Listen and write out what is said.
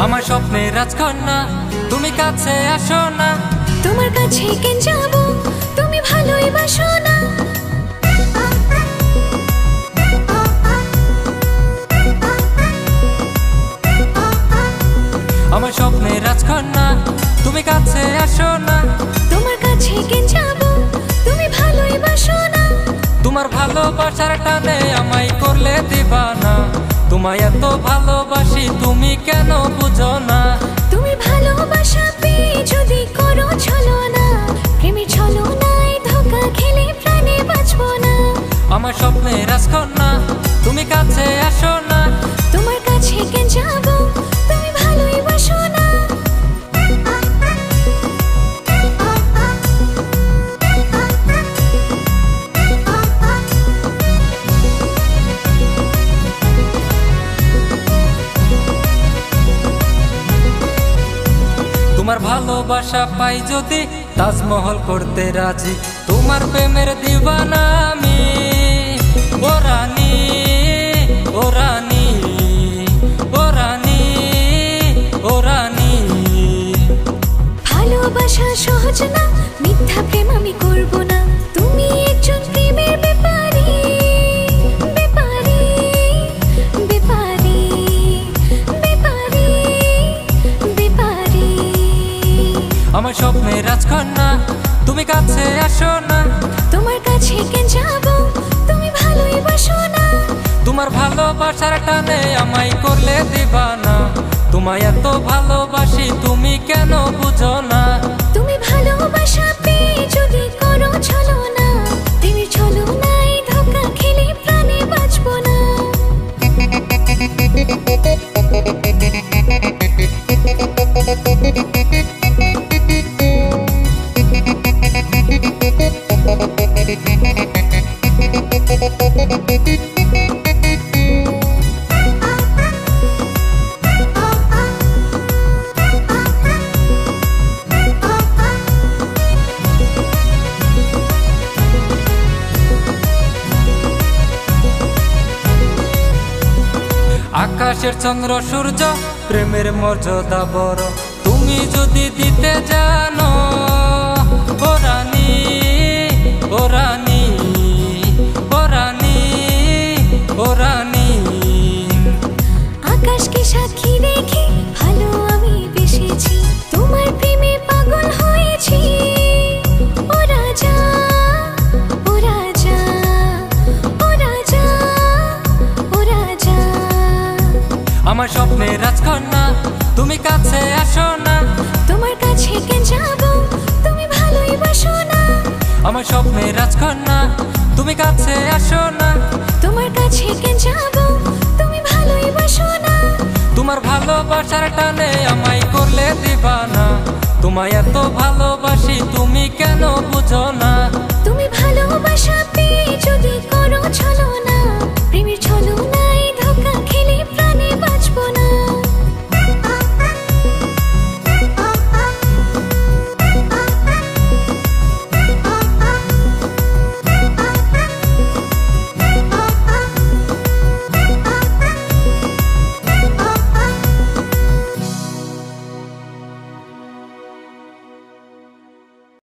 আমার স্বপ্নের রাজকন্যা তুমি কাছে আসো না। তোমার কাছে কেন যাব, তুমি ভালোই বাসো না। আমার স্বপ্নের রাজকন্যা তুমি কাছে আসো না। তোমার কাছে কেন যাব, তুমি ভালোই বাসো না। তোমার ভালোবাসার টানে আমায় করলে দিবানা। তোমায় এত ভালোবাসি তুমি কেন বুঝো না। তুমি ভালোবাসা পেয়ে যদি করো ছলনা, প্রেমের ছলনায় ধোঁকা খেলে প্রাণে বাঁচবো না। আমার স্বপ্নের রাজকন্যা তুমি কাছে আসো না। তোমার কাছে কেন যাব, তুমি ভালোই বাসো না। তোমার ভালোবাসা পাই যদি তাজমহল করতে রাজি। তোমার প্রেমের দিবানা আমি, ও রানী, ও রানী, ও রানী, ও রানী। ভালোবাসা সহজ না, মিথ্যা প্রেম আমি করব না। তুমি একজন প্রেমের ব্যাপারী, ব্যাপারী, ব্যাপারী, ব্যাপারী, ব্যাপারী। আমার স্বপ্নের রাজকন্যা তুমি কাছে আসো না। তোমার কাছে কেন যাব, তুমি ভালোই বাসো না। তোমার ভালোবাসার টানে আমায় করলে দিবানা। তোমায় এত ভালোবাসি তুমি কেন বুঝো না। তুমি ভালোবাসা পেয়ে যদি করো ছলনা, প্রেমের ছলনায় ধোঁকা খেলে প্রাণে বাঁচবো না। আকাশের চন্দ্র সূর্য প্রেমের মর্যাদা বড়। তুমি যদি দিতে জানো, ও রানী, ও রানী, ও রানী, ও রানী। আকাশকে সাক্ষী রেখে ভালো আমি বেসেছি, তোমার প্রেমে পাগল হয়েছি। ও রাজা, ও রাজা, ও রাজা, ও রাজা। আমার স্বপ্নের রাজকন্যা তুমি কাছে আসো না। তোমার কাছে কেন যাব, তুমি ভালোই বাসো না। আমার স্বপ্নের রাজকন্যা তুমি কাছে আসো না। তোমার কাছে কেন যাব, তুমি ভালোই বাসো না। তোমার ভালোবাসার টানে আমায় করলে দিবানা। তোমায় এত ভালোবাসি তুমি কেন বুঝো না। তুমি ভালোবাসা পেয়ে যদি করো ছলনা,